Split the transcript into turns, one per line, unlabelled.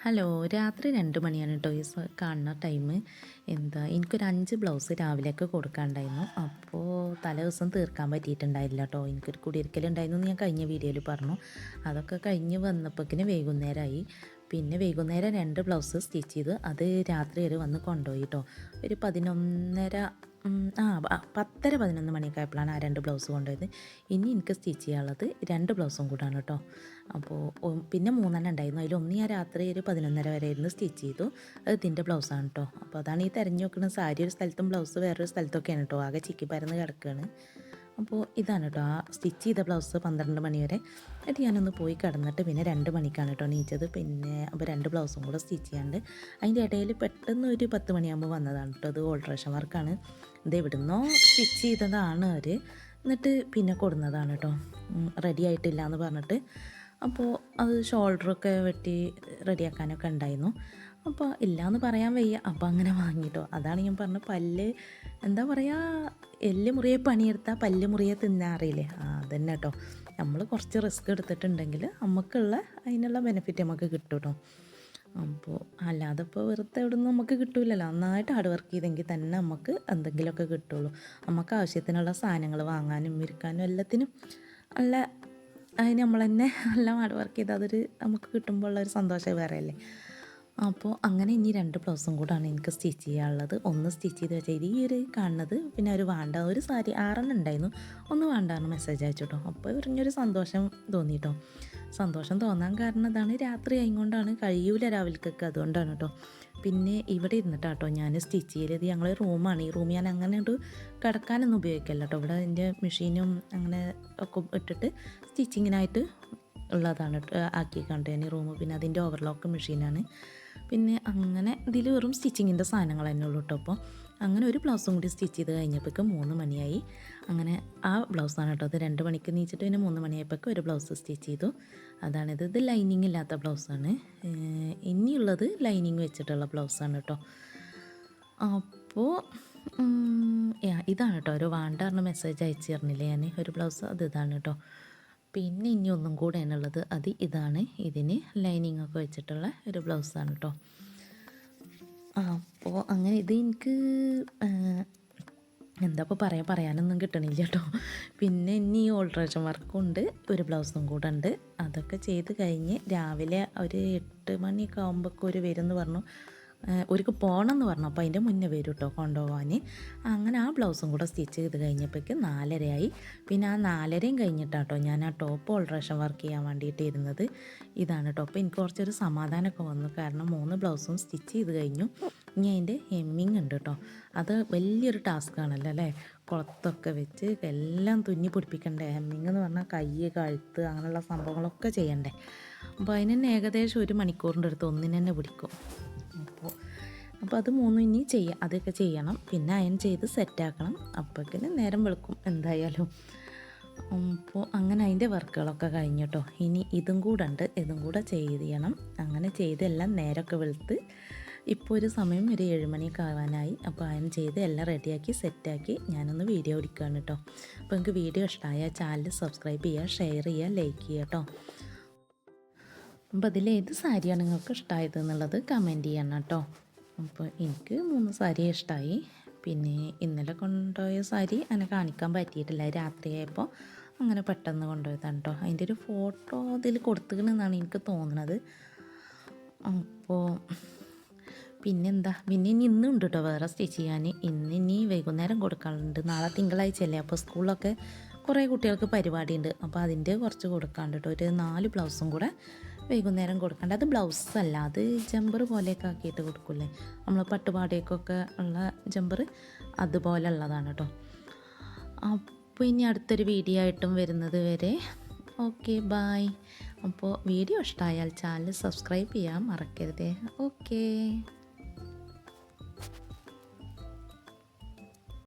Hello, രാത്രി 2 മണിയാണ് കേട്ടോ ഈ കാണുന്ന ടൈം. എനിക്കൊരു 5 ബ്ലൗസ് രാവിലെയൊക്കെ കൊടുക്കാനുണ്ടായിരുന്നു. അപ്പോൾ തലേ ദിവസം തീർക്കാൻ പറ്റിയിട്ടുണ്ടായില്ല കേട്ടോ. എനിക്കൊരു കുടിയിരിക്കലുണ്ടായിരുന്നു ഞാൻ കഴിഞ്ഞ വീഡിയോയിൽ പറഞ്ഞു. അതൊക്കെ കഴിഞ്ഞ് വന്നപ്പോഴേക്കിന് വൈകുന്നേരമായി. പിന്നെ വൈകുന്നേരം 2 ബ്ലൗസ് സ്റ്റിച്ച് ചെയ്ത് അത് രാത്രി വരെ വന്ന് കൊണ്ടുപോയി കേട്ടോ. ഒരു 11:30 10:30 11 മണിയൊക്കെ ആയപ്പോഴാണ് ആ 2 ബ്ലൗസ് കൊണ്ടുപോയത്. ഇനി എനിക്ക് സ്റ്റിച്ച് ചെയ്യാനുള്ളത് 2 ബ്ലൗസും കൂടാണ് കേട്ടോ. അപ്പോൾ പിന്നെ 3 ഉണ്ടായിരുന്നു. അതിലൊന്ന് ഞാൻ രാത്രി ഒരു 11:30 വരെ ഇരുന്ന് സ്റ്റിച്ച് ചെയ്തു. അത് ഇതിൻ്റെ ബ്ലൗസാണ് കേട്ടോ. അപ്പോൾ അതാണ് ഈ തിരഞ്ഞു നോക്കുന്നത്. സാരി ഒരു സ്ഥലത്തും ബ്ലൗസ് വേറൊരു സ്ഥലത്തൊക്കെയാണ് കേട്ടോ. ആകെ ചിക്കി പരന്ന് കിടക്കുകയാണ്. അപ്പോൾ ഇതാണ് കേട്ടോ ആ സ്റ്റിച്ച് ചെയ്ത ബ്ലൗസ് 12 മണി വരെ. എന്നിട്ട് ഞാനൊന്ന് പോയി കിടന്നിട്ട് പിന്നെ 2 മണിക്കാണ് കേട്ടോ എണീറ്റത്. പിന്നെ അപ്പോൾ 2 ബ്ലൗസും കൂടെ സ്റ്റിച്ച് ചെയ്യാണ്ട് അതിൻ്റെ ഇടയിൽ പെട്ടെന്ന് ഒരു 10 മണിയാകുമ്പോൾ വന്നതാണ് കേട്ടോ. അത് ഓൾട്രേഷൻ വർക്കാണ്. ഇത് എവിടുന്നോ സ്റ്റിച്ച് ചെയ്തതാണ് അവർ. എന്നിട്ട് പിന്നെ കൊടുന്നതാണ് കേട്ടോ. റെഡി ആയിട്ടില്ല എന്ന് പറഞ്ഞിട്ട്. അപ്പോൾ അത് ഷോൾഡറൊക്കെ വെട്ടി റെഡിയാക്കാനൊക്കെ ഉണ്ടായിരുന്നു. അപ്പോൾ ഇല്ലയെന്ന് പറയാൻ വയ്യ. അപ്പോൾ അങ്ങനെ വാങ്ങിയിട്ടോ. അതാണ് ഞാൻ പറഞ്ഞത്, പല്ല് എന്താ പറയുക, എല്ല് മുറിയെ പണിയെടുത്താൽ പല്ല് മുറിയെ തിന്നാറിയില്ലേ, അതന്നെ കേട്ടോ. നമ്മൾ കുറച്ച് റിസ്ക് എടുത്തിട്ടുണ്ടെങ്കിൽ നമുക്കുള്ള അതിനുള്ള ബെനിഫിറ്റ് നമുക്ക് കിട്ടും കേട്ടോ. അപ്പോൾ അല്ലാതെ ഇപ്പോൾ വെറുതെ എവിടെ നിന്ന് നമുക്ക് കിട്ടില്ലല്ലോ. നന്നായിട്ട് ഹാർഡ് വർക്ക് ചെയ്തെങ്കിൽ തന്നെ നമുക്ക് എന്തെങ്കിലുമൊക്കെ കിട്ടുള്ളൂ. നമുക്ക് ആവശ്യത്തിനുള്ള സാധനങ്ങൾ വാങ്ങാനും വിൽക്കാനും എല്ലാത്തിനും നല്ല അതിന് നമ്മൾ തന്നെ നല്ല ഹാർഡ് വർക്ക് ചെയ്ത് അതൊരു നമുക്ക് കിട്ടുമ്പോൾ ഉള്ളൊരു സന്തോഷം വേറെ അല്ലേ. അപ്പോൾ അങ്ങനെ ഇനി 2 ബ്ലൗസും കൂടാണ് എനിക്ക് സ്റ്റിച്ച് ചെയ്യാനുള്ളത്. ഒന്ന് സ്റ്റിച്ച് ചെയ്ത് വെച്ചാൽ ഈ ഒരു കാണുന്നത് പിന്നെ ഒരു വേണ്ട ഒരു സാരി 6 ഉണ്ടായിരുന്നു, ഒന്ന് വേണ്ടാന്ന് മെസ്സേജ് അയച്ചു കേട്ടോ. അപ്പോൾ പറഞ്ഞൊരു സന്തോഷം തോന്നി കേട്ടോ. സന്തോഷം തോന്നാൻ കാരണം ഇതാണ്, രാത്രി ആയതുകൊണ്ടാണ്, കഴിയൂല രാവിലേക്കൊക്കെ, അതുകൊണ്ടാണ് കേട്ടോ. പിന്നെ ഇവിടെ ഇരുന്നിട്ടാട്ടോ ഞാൻ സ്റ്റിച്ച് ചെയ്തത്. ഞങ്ങൾ റൂമാണ്, ഈ റൂം ഞാൻ അങ്ങനെ കിടക്കാനൊന്നും ഉപയോഗിക്കില്ല കേട്ടോ. ഇവിടെ എൻ്റെ മെഷീനും അങ്ങനെ ഒക്കെ ഇട്ടിട്ട് സ്റ്റിച്ചിങ്ങിനായിട്ട് ഉള്ളതാണ് ആക്കിക്കണ്ട് ഞാൻ റൂം. പിന്നെ അതിൻ്റെ ഓവർലോക്ക് മെഷീനാണ്. പിന്നെ അങ്ങനെ ഇതിൽ വെറും സ്റ്റിച്ചിങ്ങിൻ്റെ സാധനങ്ങൾ തന്നെ ഉള്ളൂ കേട്ടോ. അപ്പോൾ അങ്ങനെ ഒരു ബ്ലൗസും കൂടി സ്റ്റിച്ച് ചെയ്ത് കഴിഞ്ഞപ്പോഴേക്കും 3 മണിയായി. അങ്ങനെ ആ ബ്ലൗസാണ് കേട്ടോ. അത് 2 മണിക്ക് നീച്ചിട്ട് പിന്നെ 3 മണിയായപ്പോഴേക്കും ഒരു ബ്ലൗസ് സ്റ്റിച്ച് ചെയ്തു. അതാണിത്. ഇത് ലൈനിങ് ഇല്ലാത്ത ബ്ലൗസാണ്. ഇനിയുള്ളത് ലൈനിങ് വെച്ചിട്ടുള്ള ബ്ലൗസാണ് കേട്ടോ. അപ്പോൾ ഇതാണ് കേട്ടോ. ഒരു വാണ്ടാറിന് മെസ്സേജ് അയച്ചു തരുന്നില്ലേ ഞാൻ, ഒരു ബ്ലൗസ് അത് ഇതാണ് കേട്ടോ. പിന്നെ ഇനി ഒന്നും കൂടെ എന്നുള്ളത് അത് ഇതാണ്. ഇതിന് ലൈനിങ് ഒക്കെ വെച്ചിട്ടുള്ള ഒരു ബ്ലൗസാണ് കേട്ടോ. അപ്പോൾ അങ്ങനെ ഇത് എനിക്ക് എന്താ ഇപ്പോൾ പറയാനൊന്നും കിട്ടണില്ല കേട്ടോ. പിന്നെ ഇനി ഓൾട്രേഷൻ വർക്കുണ്ട്, ഒരു ബ്ലൗസും കൂടെ ഉണ്ട്. അതൊക്കെ ചെയ്ത് കഴിഞ്ഞ് രാവിലെ ഒരു 8 മണിയൊക്കെ ആകുമ്പോഴേക്കും ഒരു വരും എന്ന് പറഞ്ഞു. ഒരിക്കൽ പോകണം എന്ന് പറഞ്ഞു. അപ്പോൾ അതിൻ്റെ മുന്നേ വരും കേട്ടോ കൊണ്ടുപോകാൻ. അങ്ങനെ ആ ബ്ലൗസും കൂടെ സ്റ്റിച്ച് ചെയ്ത് കഴിഞ്ഞപ്പോഴേക്ക് 4:30 പിന്നെ ആ 4:30 കഴിഞ്ഞിട്ടാട്ടോ ഞാൻ ആ ടോപ്പ് ഓൾട്രേഷൻ വർക്ക് ചെയ്യാൻ വേണ്ടിയിട്ട് ഇരുന്നത്. ഇതാണ് കേട്ടോ. അപ്പോൾ എനിക്ക് കുറച്ചൊരു സമാധാനമൊക്കെ വന്നു, കാരണം 3 ബ്ലൗസും സ്റ്റിച്ച് ചെയ്ത് കഴിഞ്ഞു. ഇനി അതിൻ്റെ ഹെമ്മിങ് ഉണ്ട് കേട്ടോ. അത് വലിയൊരു ടാസ്ക്കാണല്ലോ അല്ലേ. കുളത്തൊക്കെ വെച്ച് എല്ലാം തുന്നി പിടിപ്പിക്കണ്ടേ. ഹെമ്മിങ് എന്ന് പറഞ്ഞാൽ കൈ, കഴുത്ത് അങ്ങനെയുള്ള സംഭവങ്ങളൊക്കെ ചെയ്യണ്ടേ. അപ്പോൾ അതിന് തന്നെ ഏകദേശം 1 മണിക്കൂറിൻ്റെ അടുത്ത് ഒന്നിന് തന്നെ പിടിക്കും. അപ്പോൾ അത് 3 ഇനി അതൊക്കെ ചെയ്യണം. പിന്നെ അയൺ ചെയ്ത് സെറ്റാക്കണം. അപ്പോഴേക്കിന് നേരം വെളുക്കും എന്തായാലും. അപ്പോൾ അങ്ങനെ അതിൻ്റെ വർക്കുകളൊക്കെ കഴിഞ്ഞിട്ടോ. ഇനി ഇതും കൂടെ ഉണ്ട്, ഇതും കൂടെ ചെയ്യണം. അങ്ങനെ ചെയ്തെല്ലാം നേരമൊക്കെ വെളുത്ത് ഇപ്പോൾ ഒരു സമയം ഒരു 7 മണിയൊക്കെ ആവാനായി. അപ്പോൾ അയൺ ചെയ്ത് എല്ലാം റെഡിയാക്കി സെറ്റാക്കി ഞാനൊന്ന് വീഡിയോ എടുക്കുകയാണ് കേട്ടോ. അപ്പോൾ നിങ്ങൾക്ക് വീഡിയോ ഇഷ്ടമായാൽ ചാനൽ സബ്സ്ക്രൈബ് ചെയ്യുക, ഷെയർ ചെയ്യുക, ലൈക്ക് ചെയ്യുക കേട്ടോ. അപ്പോൾ അതിലേത് സാരിയാണ് നിങ്ങൾക്ക് ഇഷ്ടമായത് എന്നുള്ളത് കമൻറ്റ് ചെയ്യണം കേട്ടോ. അപ്പോൾ എനിക്ക് 3 സാരി ഇഷ്ടമായി. പിന്നെ ഇന്നലെ കൊണ്ടുപോയ സാരി അങ്ങനെ കാണിക്കാൻ പറ്റിയിട്ടില്ല, രാത്രിയായപ്പോൾ അങ്ങനെ പെട്ടെന്ന് കൊണ്ടുപോയതാണ് കേട്ടോ. അതിൻ്റെ ഒരു ഫോട്ടോ ഇതിൽ കൊടുത്തുകണെന്നാണ് എനിക്ക് തോന്നുന്നത്. അപ്പോൾ പിന്നെന്താ, പിന്നെ ഇന്നും ഉണ്ട് കേട്ടോ വേറെ സ്റ്റിച്ച് ചെയ്യാൻ. ഇനി വൈകുന്നേരം കൊടുക്കാറുണ്ട്. നാളെ തിങ്കളാഴ്ചയല്ലേ, അപ്പോൾ സ്കൂളിലൊക്കെ കുറേ കുട്ടികൾക്ക് പരിപാടി ഉണ്ട്. അപ്പോൾ അതിൻ്റെ കുറച്ച് കൊടുക്കാണ്ട് കേട്ടോ. ഒരു 4 ബ്ലൗസും കൂടെ വൈകുന്നേരം കൊടുക്കണ്ട. അത് ബ്ലൗസല്ല, അത് ജമ്പർ പോലെയൊക്കെ ആക്കിയിട്ട് കൊടുക്കില്ലേ നമ്മൾ പട്ടുപാടിയൊക്കെ ഉള്ള ജമ്പർ, അതുപോലെ ഉള്ളതാണ് കേട്ടോ. അപ്പോൾ ഇനി അടുത്തൊരു വീഡിയോ ആയിട്ടും വരുന്നത് വരെ ഓക്കെ ബായ്. അപ്പോൾ വീഡിയോ ഇഷ്ടമായാൽ ചാനൽ സബ്സ്ക്രൈബ് ചെയ്യാൻ മറക്കരുതേ. ഓക്കേ.